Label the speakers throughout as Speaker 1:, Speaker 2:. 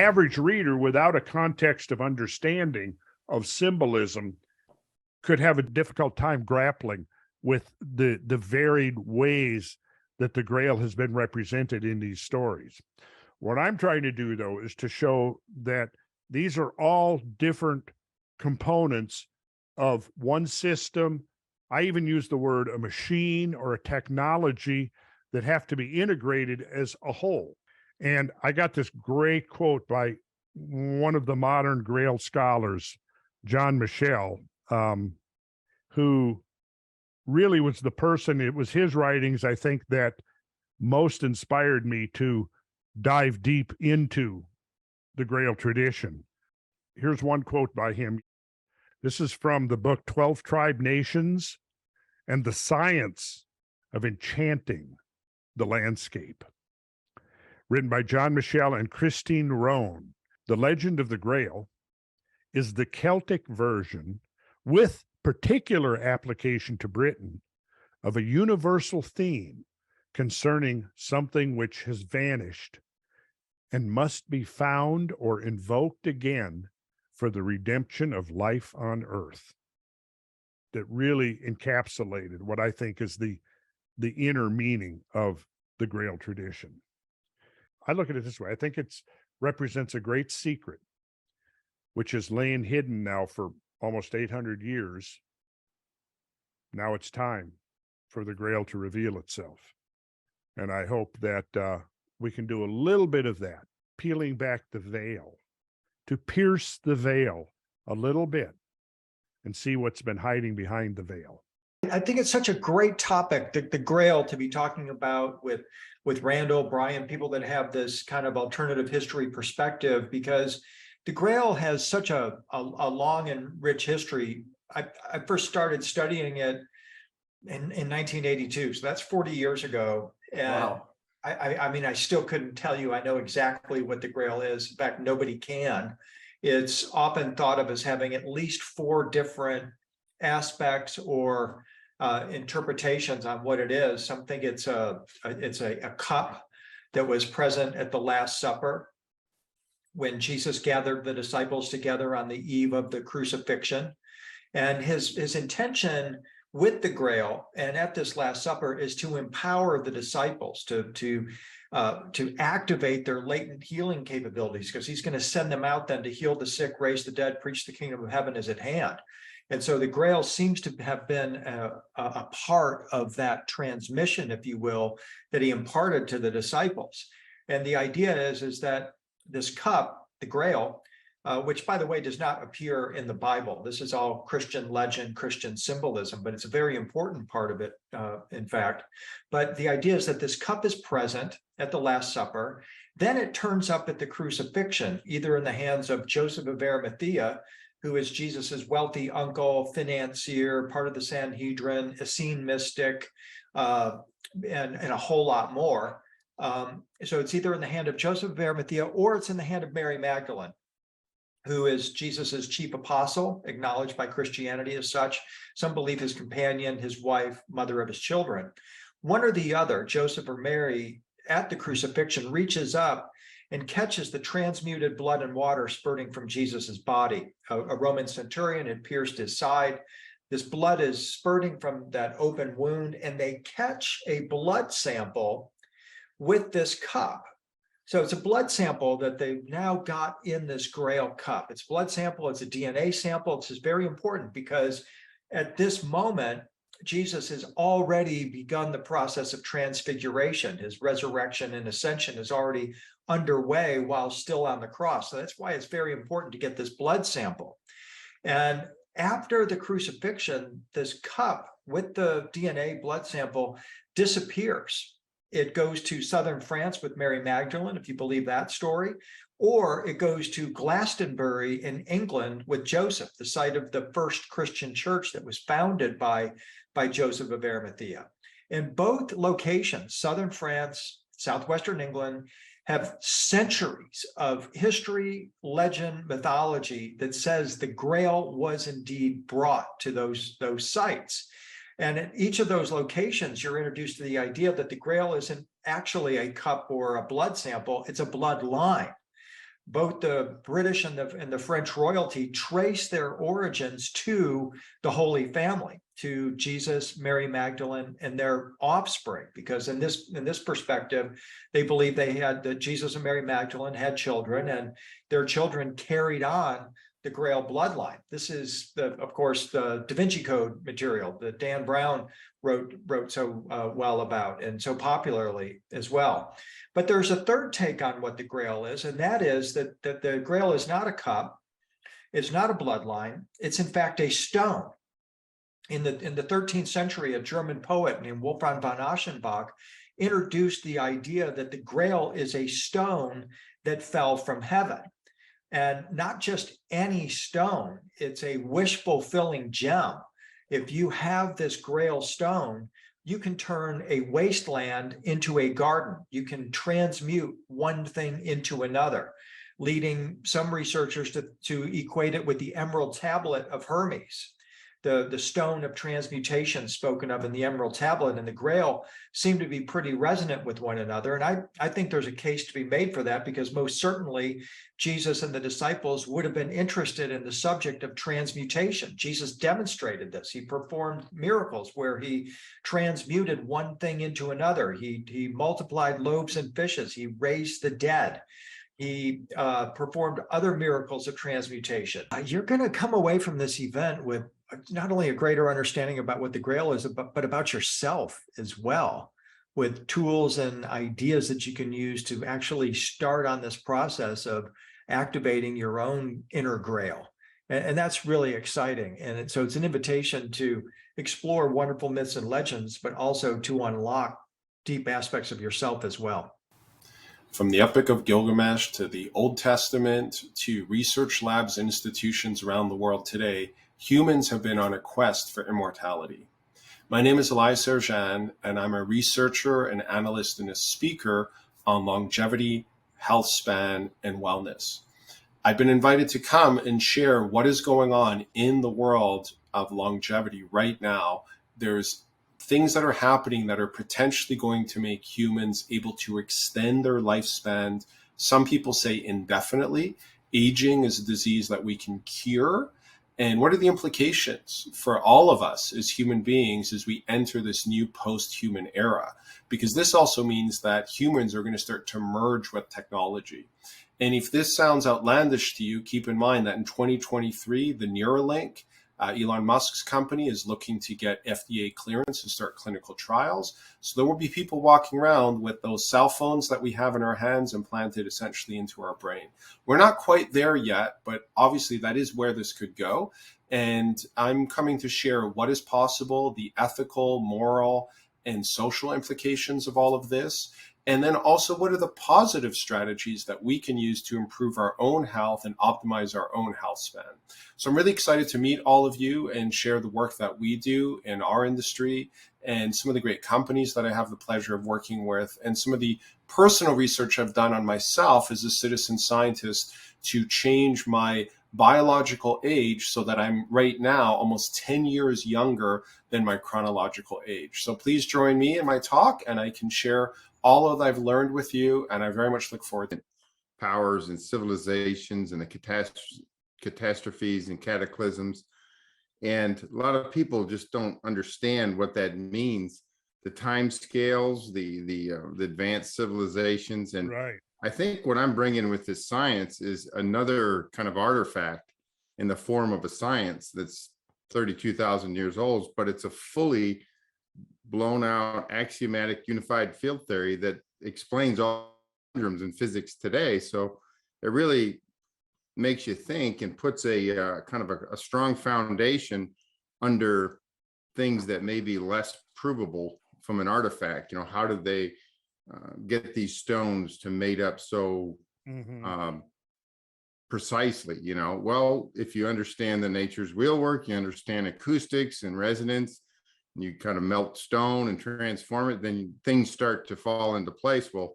Speaker 1: average reader without a context of understanding of symbolism could have a difficult time grappling with the varied ways that the Grail has been represented in these stories. What I'm trying to do, though, is to show that these are all different components of one system. I even use the word a machine or a technology that have to be integrated as a whole. And I got this great quote by one of the modern Grail scholars, John Michel, who really was the person, it was his writings, I think, that most inspired me to dive deep into the Grail tradition. Here's one quote by him. This is from the book 12 Tribe Nations and the Science of Enchanting the Landscape, written by John Michel and Christine Rohn. The legend of the Grail is the Celtic version, with particular application to Britain, of a universal theme concerning something which has vanished and must be found or invoked again for the redemption of life on earth. That really encapsulated what I think is the inner meaning of the Grail tradition. I look at it this way. I think it represents a great secret, which has lain hidden now for almost 800 years. Now it's time for the Grail to reveal itself. And I hope that we can do a little bit of that, peeling back the veil, to pierce the veil a little bit and see what's been hiding behind the veil.
Speaker 2: I think it's such a great topic, the Grail, to be talking about with Randall, Brien, people that have this kind of alternative history perspective, because the Grail has such a long and rich history. I first started studying it in 1982, so that's 40 years ago. And wow. I mean, I still couldn't tell you I know exactly what the Grail is. In fact, nobody can. It's often thought of as having at least 4 different aspects or interpretations on what it is. Some think it's a cup that was present at the Last Supper when Jesus gathered the disciples together on the eve of the crucifixion. And his intention with the Grail and at this Last Supper is to empower the disciples to activate their latent healing capabilities, because he's going to send them out then to heal the sick, raise the dead, preach the kingdom of heaven is at hand. And so the Grail seems to have been a part of that transmission, if you will, that he imparted to the disciples. And the idea is that this cup, the Grail, which, by the way, does not appear in the Bible. This is all Christian legend, Christian symbolism, but it's a very important part of it, in fact. But the idea is that this cup is present at the Last Supper. Then it turns up at the crucifixion, either in the hands of Joseph of Arimathea, who is Jesus's wealthy uncle, financier, part of the Sanhedrin, Essene mystic, and a whole lot more. So it's either in the hand of Joseph of Arimathea or it's in the hand of Mary Magdalene, who is Jesus's chief apostle, acknowledged by Christianity as such. Some believe his companion, his wife, mother of his children. One or the other, Joseph or Mary, at the crucifixion, reaches up and catches the transmuted blood and water spurting from Jesus's body. A Roman centurion had pierced his side. This blood is spurting from that open wound, and they catch a blood sample with this cup. So it's a blood sample that they've now got in this Grail cup. It's a blood sample, it's a DNA sample. This is very important because at this moment, Jesus has already begun the process of transfiguration. His resurrection and ascension is already underway while still on the cross. So that's why it's very important to get this blood sample. And after the crucifixion, this cup with the DNA blood sample disappears. It goes to southern France with Mary Magdalene, if you believe that story, or it goes to Glastonbury in England with Joseph, the site of the first Christian church that was founded by Joseph of Arimathea. In both locations, southern France, southwestern England, have centuries of history, legend, mythology that says the Grail was indeed brought to those sites. And at each of those locations, you're introduced to the idea that the Grail isn't actually a cup or a blood sample, it's a bloodline. both the British and the French royalty trace their origins to the Holy Family, to Jesus, Mary Magdalene, and their offspring. Because in this perspective, they believe that Jesus and Mary Magdalene had children, and their children carried on the Grail bloodline. This is, of course, the Da Vinci Code material that Dan Brown wrote so well about, and so popularly as well. But there's a third take on what the Grail is, and that is that the Grail is not a cup, it's not a bloodline, it's in fact a stone. In the 13th century, a German poet named Wolfram von Aschenbach introduced the idea that the Grail is a stone that fell from heaven. And not just any stone, it's a wish-fulfilling gem. If you have this Grail stone, you can turn a wasteland into a garden. You can transmute one thing into another, leading some researchers to equate it with the emerald tablet of Hermes. The stone of transmutation spoken of in the emerald tablet and the Grail seem to be pretty resonant with one another. And I think there's a case to be made for that, because most certainly Jesus and the disciples would have been interested in the subject of transmutation. Jesus demonstrated this. He performed miracles where he transmuted one thing into another. He multiplied loaves and fishes. He raised the dead. He performed other miracles of transmutation. You're going to come away from this event with not only a greater understanding about what the Grail is, but about yourself as well, with tools and ideas that you can use to actually start on this process of activating your own inner Grail. And that's really exciting. And so it's an invitation to explore wonderful myths and legends, but also to unlock deep aspects of yourself as well.
Speaker 3: From the Epic of Gilgamesh to the Old Testament to research labs and institutions around the world today, humans have been on a quest for immortality. My name is Elias Arjan, and I'm a researcher, an analyst, and a speaker on longevity, health span, and wellness. I've been invited to come and share what is going on in the world of longevity right now. There's things that are happening that are potentially going to make humans able to extend their lifespan. Some people say indefinitely. Aging is a disease that we can cure. And what are the implications for all of us as human beings as we enter this new post-human era? Because this also means that humans are going to start to merge with technology. And if this sounds outlandish to you, keep in mind that in 2023, the Neuralink, Elon Musk's company, is looking to get FDA clearance to start clinical trials. So there will be people walking around with those cell phones that we have in our hands implanted essentially into our brain. We're not quite there yet, but obviously that is where this could go. And I'm coming to share what is possible, the ethical, moral, and social implications of all of this. And then also, what are the positive strategies that we can use to improve our own health and optimize our own health span? So I'm really excited to meet all of you and share the work that we do in our industry and some of the great companies that I have the pleasure of working with, and some of the personal research I've done on myself as a citizen scientist to change my biological age so that I'm right now almost 10 years younger than my chronological age. So please join me in my talk, and I can share all of that I've learned with you, and I very much look forward to it.
Speaker 4: Powers and civilizations and the catastrophes and cataclysms. And a lot of people just don't understand what that means. The time scales, the advanced civilizations. And
Speaker 1: Right.
Speaker 4: I think what I'm bringing with this science is another kind of artifact in the form of a science that's 32,000 years old, but it's a fully blown out axiomatic unified field theory that explains all conundrums in physics today. So it really makes you think and puts a kind of a strong foundation under things that may be less provable from an artifact. You know, how did they get these stones to mate up so precisely? You know, well, if you understand the nature's wheelwork, you understand acoustics and resonance, and you kind of melt stone and transform it, then things start to fall into place. Well,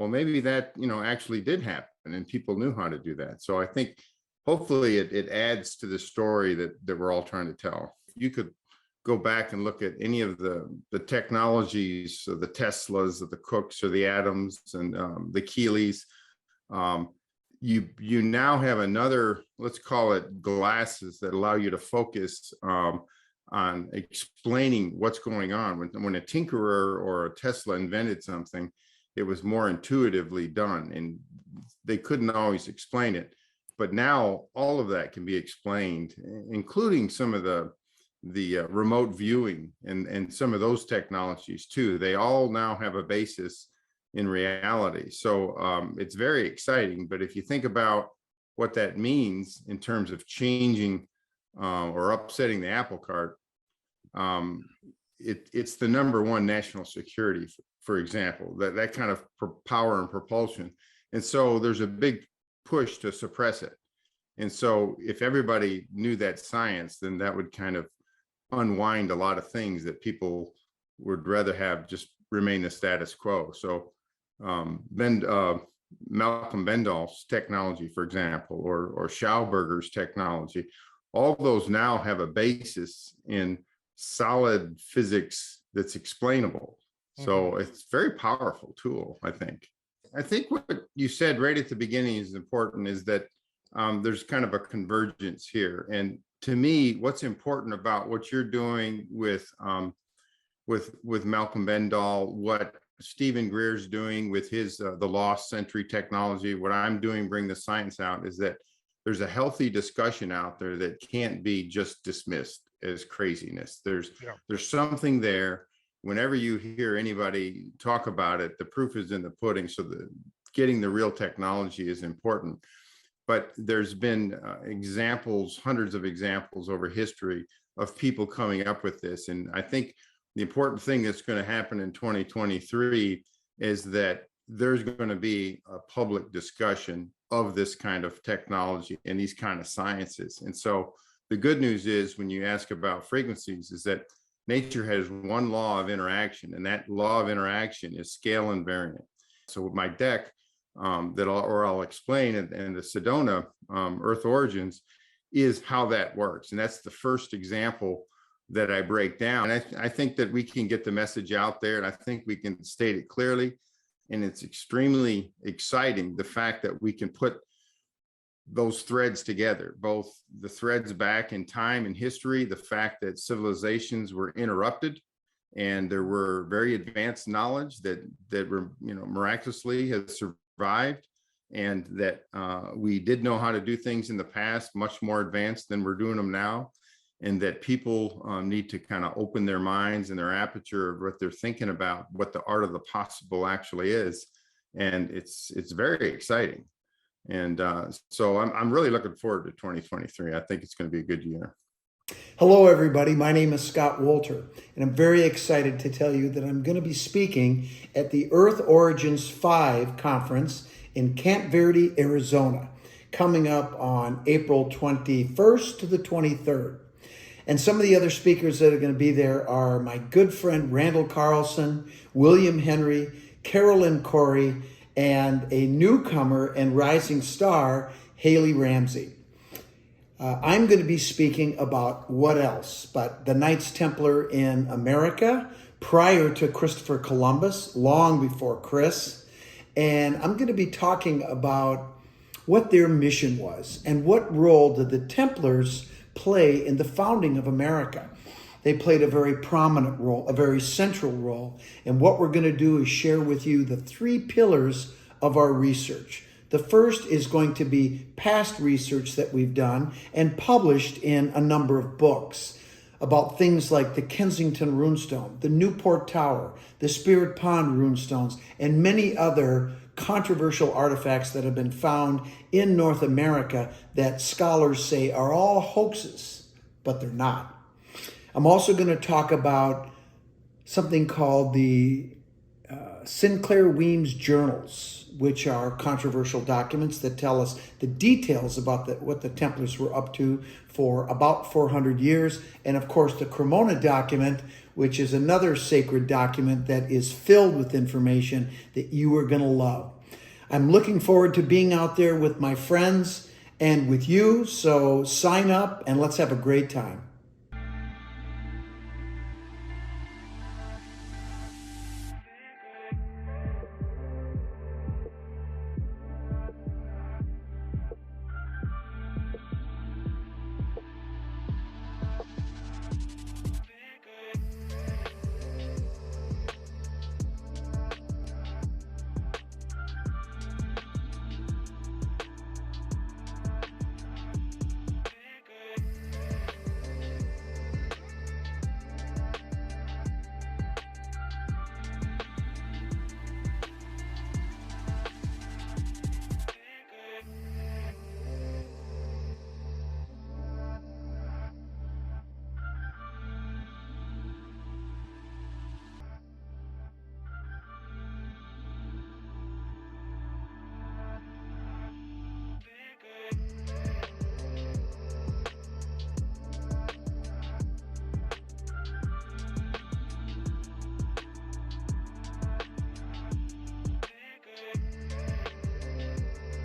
Speaker 4: maybe that, you know, actually did happen and people knew how to do that. So I think hopefully it adds to the story that we're all trying to tell. You could go back and look at any of the technologies, the Teslas, or the Cooks, or the Adams, and the Keeleys. you now have another, let's call it glasses, that allow you to focus on explaining what's going on. When a tinkerer or a Tesla invented something, it was more intuitively done, and they couldn't always explain it. But now all of that can be explained, including some of the remote viewing and some of those technologies too. They all now have a basis in reality. So it's very exciting. But if you think about what that means in terms of changing or upsetting the apple cart, it's the number one national security, for example, that kind of power and propulsion. And so there's a big push to suppress it. And so if everybody knew that science, then that would kind of unwind a lot of things that people would rather have just remain the status quo. So Malcolm Bendall's technology, for example, or Schauberger's technology, all of those now have a basis in solid physics that's explainable. So it's a very powerful tool, I think. I think what you said right at the beginning is important, is that there's kind of a convergence here. And to me, what's important about what you're doing with Malcolm Bendall, what Stephen Greer's doing with his the lost century technology, what I'm doing, bring the science out, is that there's a healthy discussion out there that can't be just dismissed as craziness. There's something there. Whenever you hear anybody talk about it, the proof is in the pudding. So getting the real technology is important. But there's been examples, hundreds of examples over history of people coming up with this. And I think the important thing that's going to happen in 2023 is that there's going to be a public discussion of this kind of technology and these kind of sciences. And so the good news is, when you ask about frequencies, is that nature has one law of interaction, and that law of interaction is scale invariant. So with my deck, I'll explain, and the Sedona Earth Origins is how that works. And that's the first example that I break down. And I think that we can get the message out there, and I think we can state it clearly. And it's extremely exciting, the fact that we can put those threads together, both the threads back in time and history, the fact that civilizations were interrupted and there were very advanced knowledge that were, miraculously has survived, and that we did know how to do things in the past, much more advanced than we're doing them now, and that people need to kind of open their minds and their aperture of what they're thinking about, what the art of the possible actually is. And it's very exciting. And so I'm really looking forward to 2023. I think it's going to be a good year.
Speaker 5: Hello, everybody. My name is Scott Wolter, and I'm very excited to tell you that I'm going to be speaking at the Earth Origins 5 conference in Camp Verde, Arizona, coming up on April 21st to the 23rd. And some of the other speakers that are going to be there are my good friend Randall Carlson, William Henry, Carolyn Cory, and a newcomer and rising star, Haley Ramsey. I'm going to be speaking about what else but the Knights Templar in America prior to Christopher Columbus, long before Chris. And I'm going to be talking about what their mission was and what role did the Templars play in the founding of America. They played a very prominent role, a very central role. And what we're going to do is share with you the 3 pillars of our research. The first is going to be past research that we've done and published in a number of books about things like the Kensington Runestone, the Newport Tower, the Spirit Pond Runestones, and many other controversial artifacts that have been found in North America that scholars say are all hoaxes, but they're not. I'm also going to talk about something called the Sinclair Weems Journals, which are controversial documents that tell us the details about what the Templars were up to for about 400 years. And of course, the Cremona document, which is another sacred document that is filled with information that you are going to love. I'm looking forward to being out there with my friends and with you. So sign up and let's have a great time.